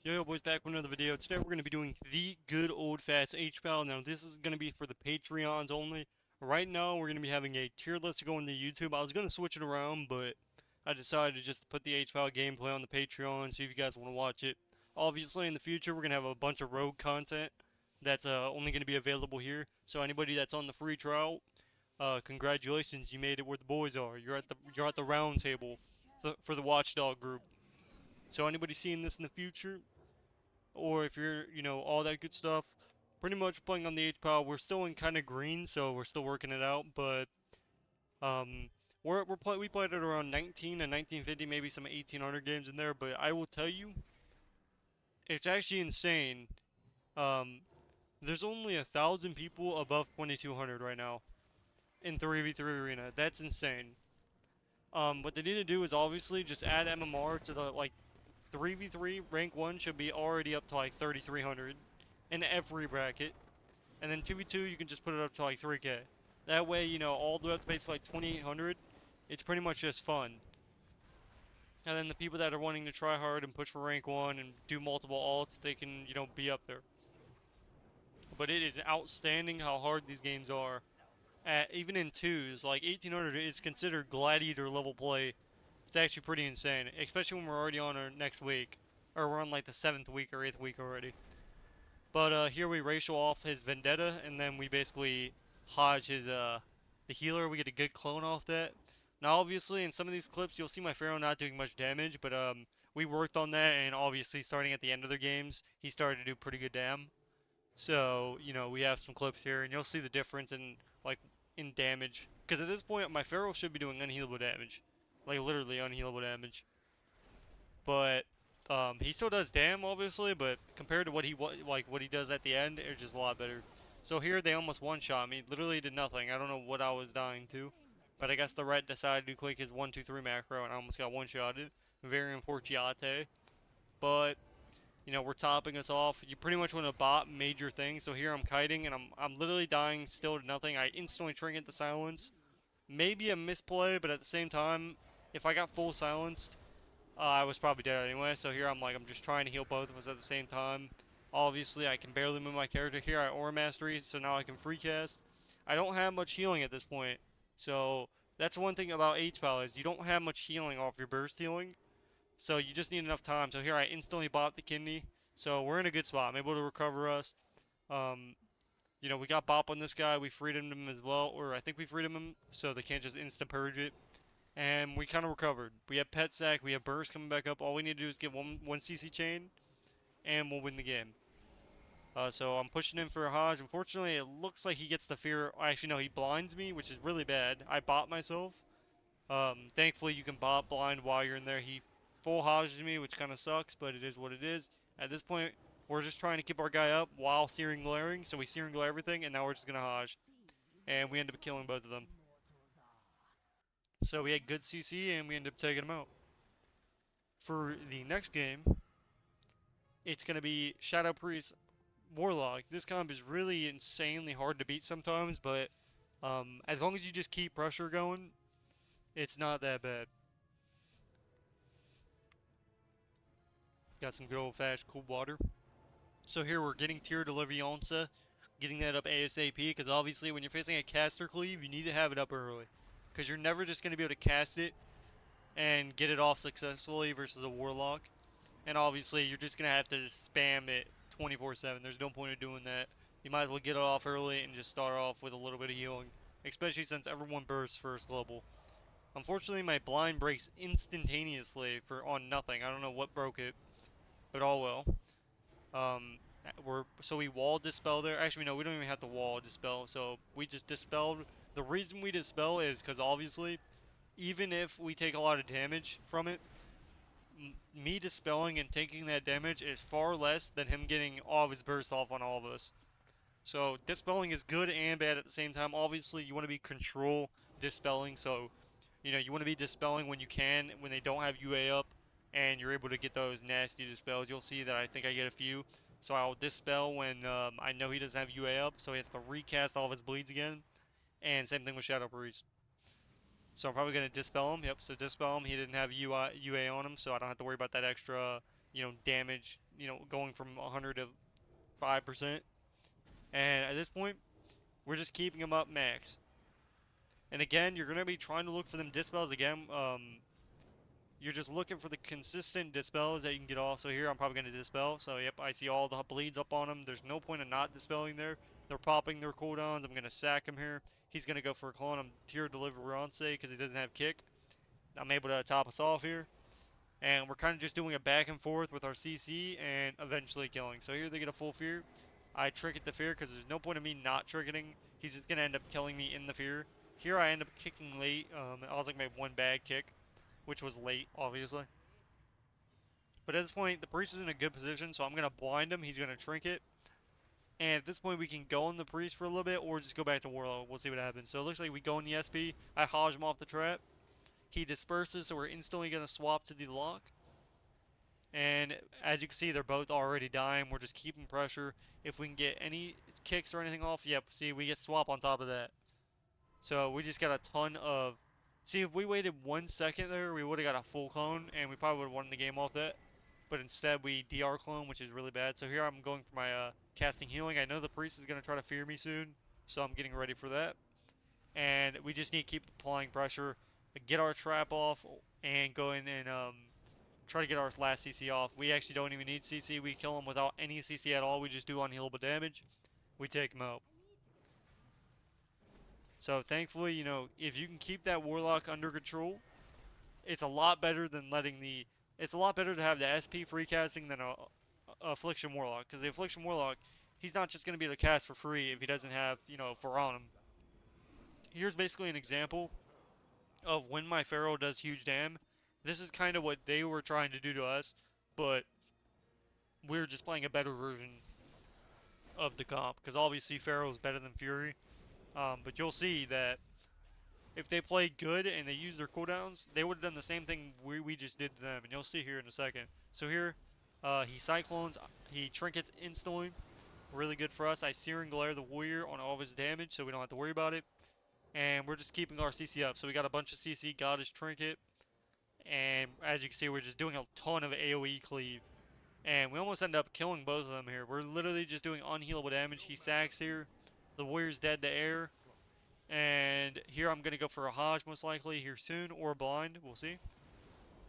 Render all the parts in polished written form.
Yo, boys, back with another video. Today we're going to be doing the good old fast HPAL. Now this is going to be for the Patreons only. Right now we're going to be having a tier list to go into YouTube. I was going to switch it around, but I decided to just put the HPAL gameplay on the Patreon, see if you guys want to watch it. Obviously in the future we're going to have a bunch of rogue content that's only going to be available here. So anybody that's on the free trial, congratulations, you made it where the boys are. You're at the round table for the Watchdog group. So anybody seeing this in the future, or if you're, all that good stuff. Pretty much playing on the H-Power. We're still in kind of green, so we're still working it out, but um, we played it around 19 and 1950, maybe some 1800 games in there. But I will tell you, it's actually insane. Um, there's only 1,000 people above 2200 right now in 3v3 arena. That's insane. What they need to do is obviously just add MMR to the 3v3 rank 1 should be already up to like 3300 in every bracket. And then 2v2 you can just put it up to like 3k. That way, all the way up to basically like 2800, it's pretty much just fun. And then the people that are wanting to try hard and push for rank 1 and do multiple alts, they can, be up there. But it is outstanding how hard these games are. Even in 2s, like 1800 is considered gladiator level play. It's actually pretty insane, especially when we're already on our next week. Or we're on like the 7th week or 8th week already. But here we racial off his Vendetta, and then we basically Hodge his the healer. We get a good clone off that. Now obviously in some of these clips you'll see my Pharaoh not doing much damage, but we worked on that, and obviously starting at the end of the games, he started to do pretty good damage. So, we have some clips here, and you'll see the difference in damage. Because at this point, my Pharaoh should be doing unhealable damage. Like, literally unhealable damage. But, he still does damn, obviously, but compared to what he does at the end, it's just a lot better. So here, they almost one-shot me. Literally did nothing. I don't know what I was dying to. But I guess the red decided to click his 1-2-3 macro, and I almost got one-shotted. Very unfortunate. But we're topping us off. You pretty much want to bot major things. So here I'm kiting, and I'm literally dying still to nothing. I instantly trinket the silence. Maybe a misplay, but at the same time, if I got full silenced, I was probably dead anyway. So here I'm just trying to heal both of us at the same time. Obviously, I can barely move my character. Here I aura mastery, so now I can free cast. I don't have much healing at this point, so that's one thing about H-Power is you don't have much healing off your burst healing. So you just need enough time. So here I instantly bought the kidney. So we're in a good spot. I'm able to recover us. Um, we got bop on this guy. We freed him as well. Or I think we freed him so they can't just instant purge it. And we kind of recovered. We have pet sack. We have burst coming back up. All we need to do is get one CC chain. And we'll win the game. So I'm pushing in for a Hodge. Unfortunately, it looks like he gets the fear. Actually, no, he blinds me, which is really bad. I bot myself. Thankfully, you can bot blind while you're in there. He full Hodged me, which kind of sucks, but it is what it is. At this point, we're just trying to keep our guy up while searing glaring. So we searing glare everything, and now we're just going to Hodge. And we end up killing both of them. So we had good CC, and we end up taking them out. For the next game, it's going to be Shadow Priest Warlock. This comp is really insanely hard to beat sometimes, but as long as you just keep pressure going, it's not that bad. Got some good old fashioned cool water. So here we're getting tier Delivianza, getting that up ASAP, because obviously when you're facing a caster cleave, you need to have it up early. Because you're never just going to be able to cast it and get it off successfully versus a Warlock. And obviously you're just going to have to spam it 24/7. There's no point in doing that. You might as well get it off early and just start off with a little bit of healing. Especially since everyone bursts first global. Unfortunately, my blind breaks instantaneously on nothing. I don't know what broke it, but all well. So we wall dispel there. Actually, no, we don't even have to wall dispel. So we just dispelled. The reason we dispel is because obviously, even if we take a lot of damage from it, me dispelling and taking that damage is far less than him getting all of his bursts off on all of us. So dispelling is good and bad at the same time. Obviously, you want to be control dispelling. So, you want to be dispelling when you can, when they don't have UA up, and you're able to get those nasty dispels. You'll see that I think I get a few. So I'll dispel when I know he doesn't have UA up, so he has to recast all of his bleeds again. And same thing with Shadow Priest. So I'm probably going to dispel him. Yep, so dispel him. He didn't have UA on him, so I don't have to worry about that extra damage, going from 100 to 5%. And at this point, we're just keeping them up max. And again, you're going to be trying to look for them dispels again. You're just looking for the consistent dispels that you can get off. So here I'm probably going to dispel. So yep, I see all the bleeds up on him. There's no point in not dispelling there. They're popping their cooldowns. I'm going to sack him here. He's going to go for a clone. I'm tier deliverance because he doesn't have kick. I'm able to top us off here. And we're kind of just doing a back and forth with our CC and eventually killing. So here they get a full fear. I trick it to fear because there's no point in me not tricketing. He's just going to end up killing me in the fear. Here I end up kicking late. I was like my one bad kick, which was late, obviously. But at this point, the priest is in a good position, so I'm going to blind him. He's going to trinket. And at this point, we can go on the priest for a little bit or just go back to Warlock. We'll see what happens. So it looks like we go in the SP. I hodge him off the trap. He disperses, so we're instantly going to swap to the lock. And as you can see, they're both already dying. We're just keeping pressure. If we can get any kicks or anything off, yep, see, we get swap on top of that. So we just got a ton of... See, if we waited 1 second there, we would have got a full clone, and we probably would have won the game off that. But instead, we DR clone, which is really bad. So here I'm going for my casting healing. I know the priest is going to try to fear me soon, so I'm getting ready for that. And we just need to keep applying pressure, get our trap off, and go in and try to get our last CC off. We actually don't even need CC. We kill him without any CC at all. We just do unhealable damage. We take him out. So thankfully, if you can keep that Warlock under control, it's a lot better than letting the... It's a lot better to have the SP free casting than a Affliction Warlock. Because the Affliction Warlock, he's not just going to be able to cast for free if he doesn't have, for on him. Here's basically an example of when my Pharaoh does huge dam. This is kind of what they were trying to do to us, but we're just playing a better version of the comp. Because obviously Pharaoh is better than Fury. But you'll see that if they played good and they used their cooldowns, they would have done the same thing we just did to them. And you'll see here in a second. So here, he Cyclones, he Trinkets instantly. Really good for us. I Searing Glare the Warrior on all of his damage, so we don't have to worry about it. And we're just keeping our CC up. So we got a bunch of CC, got his Trinket. And as you can see, we're just doing a ton of AoE cleave. And we almost end up killing both of them here. We're literally just doing unhealable damage. He sacks here. The Warrior's dead to air. And here I'm going to go for a Hodge most likely here soon. Or blind. We'll see.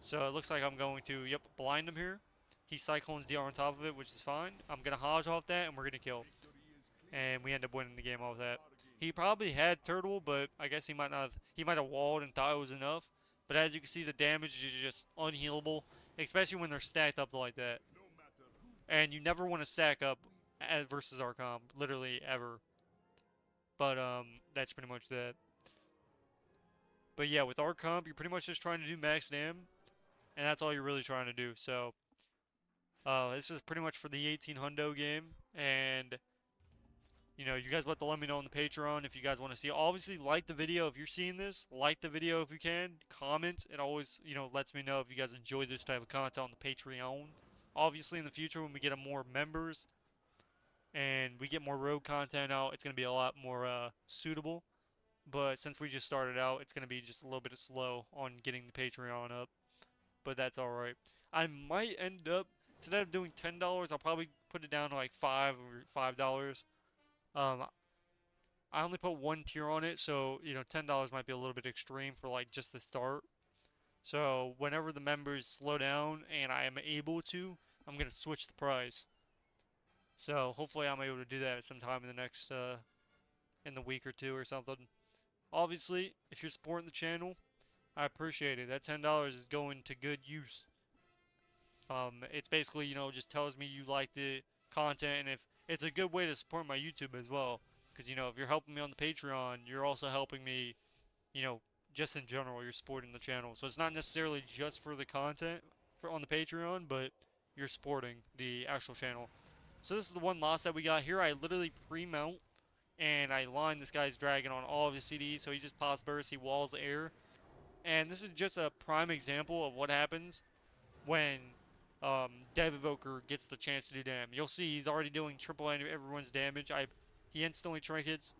So it looks like I'm going to, blind him here. He Cyclones DR on top of it, which is fine. I'm going to Hodge off that and we're going to kill. And we end up winning the game off that. He probably had Turtle, but I guess he might not have, he might have walled and thought it was enough. But as you can see, the damage is just unhealable. Especially when they're stacked up like that. And you never want to stack up versus our comp. Literally ever. But that's pretty much that. But yeah, with our comp, you're pretty much just trying to do max dam. And that's all you're really trying to do. So this is pretty much for the 18 hundo game. And you guys have to let me know on the Patreon if you guys want to see it. Obviously, like the video if you're seeing this. Like the video if you can. Comment. It always, lets me know if you guys enjoy this type of content on the Patreon. Obviously, in the future, when we get more members and we get more rogue content out, it's going to be a lot more suitable. But since we just started out, it's going to be just a little bit slow on getting the Patreon up. But that's alright. I might end up, instead of doing $10, I'll probably put it down to like $5 or $5. I only put one tier on it, so $10 might be a little bit extreme for like just the start. So whenever the members slow down and I am able to, I'm gonna switch the price. So hopefully I'm able to do that sometime in the next in the week or two or something. Obviously, if you're supporting the channel, I appreciate it. That $10 is going to good use. It's basically just tells me you like the content, and if it's a good way to support my YouTube as well. Because, if you're helping me on the Patreon, you're also helping me, just in general, you're supporting the channel. So it's not necessarily just for the content on the Patreon, but you're supporting the actual channel. So this is the one loss that we got here. I literally pre-mount, and I line this guy's dragon on all of his CDs, so he just pops burst, he walls air. And this is just a prime example of what happens when Dev Evoker gets the chance to do damage. You'll see he's already doing triple everyone's damage. He instantly trinkets.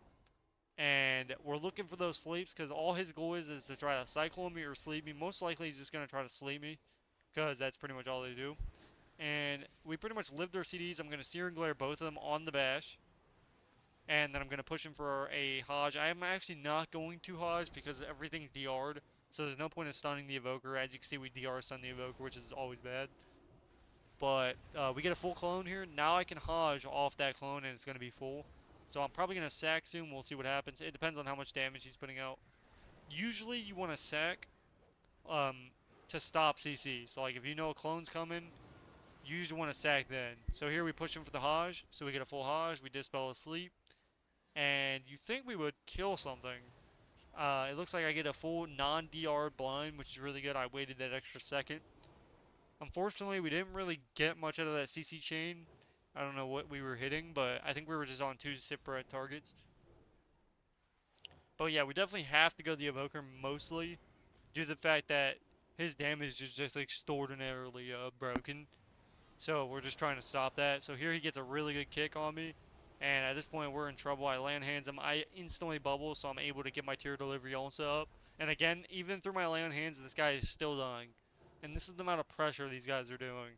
And we're looking for those sleeps because all his goal is to try to cyclone me or sleep me. Most likely he's just going to try to sleep me because that's pretty much all they do. and we pretty much lived their CDs. I'm going to Sear and Glare both of them on the Bash, and then I'm going to push him for a Hodge. I'm actually not going to Hodge because everything's DR'd, so there's no point in stunning the Evoker. As you can see, we DR stun the Evoker, which is always bad. But we get a full clone here. Now I can Hodge off that clone, and it's going to be full. So I'm probably going to sack soon. We'll see what happens. It depends on how much damage he's putting out. Usually you want to sack um, to stop CC. So like if you know a clone's coming, you usually want to sack then. So here we push him for the Hodge. So we get a full Hodge. We dispel asleep. And you think we would kill something. It looks like I get a full non-DR blind, which is really good. I waited that extra second. Unfortunately, we didn't really get much out of that CC chain. I don't know what we were hitting, but I think we were just on 2 separate targets. But yeah, we definitely have to go the Evoker mostly due to the fact that his damage is just extraordinarily broken. So we're just trying to stop that. So here he gets a really good kick on me. And at this point, we're in trouble. I land hands him. I instantly bubble, so I'm able to get my tier delivery also up. And again, even through my land hands, this guy is still dying. And this is the amount of pressure these guys are doing.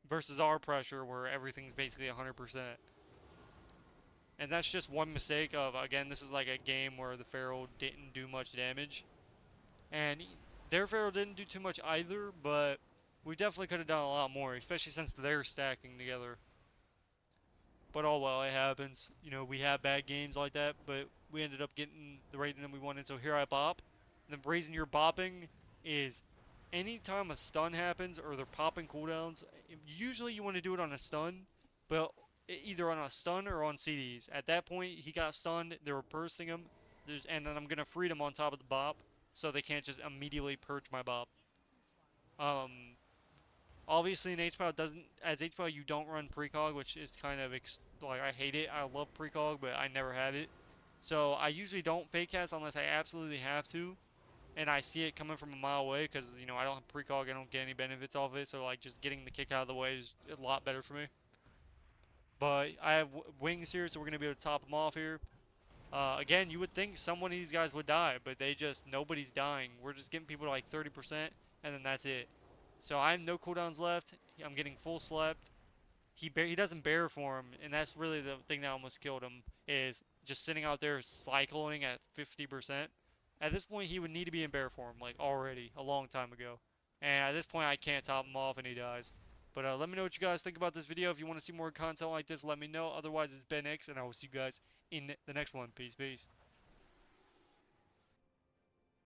Versus our pressure, where everything's basically 100%. And that's just one mistake of, again, this is like a game where the Pharaoh didn't do much damage. And their Pharaoh didn't do too much either, but we definitely could have done a lot more, especially since they're stacking together. But oh well, it happens. You know, we have bad games like that, but we ended up getting the rating that we wanted. So here I bop. And the reason you're bopping is anytime a stun happens or they're popping cooldowns, usually you want to do it on a stun, but either on a stun or on CDs. At that point, he got stunned. They were bursting him. And then I'm going to freed him on top of the bop so they can't just immediately purge my bop. Obviously, in HPAL as HPAL you don't run precog, which is kind of like I hate it. I love precog, but I never have it. So I usually don't fake cast unless I absolutely have to, and I see it coming from a mile away because you know I don't have precog, I don't get any benefits off it. So like just getting the kick out of the way is a lot better for me. But I have wings here, so we're gonna be able to top them off here. Again, you would think someone of these guys would die, but nobody's dying. We're just getting people to like 30%, and then that's it. So I have no cooldowns left. I'm getting full slept. He doesn't bear for him, and that's really the thing that almost killed him, is just sitting out there cycling at 50%. At this point, he would need to be in bear form, like already, a long time ago. And at this point, I can't top him off and he dies. But let me know what you guys think about this video. If you want to see more content like this, let me know. Otherwise, it's Ben X, and I will see you guys in the next one. Peace, peace.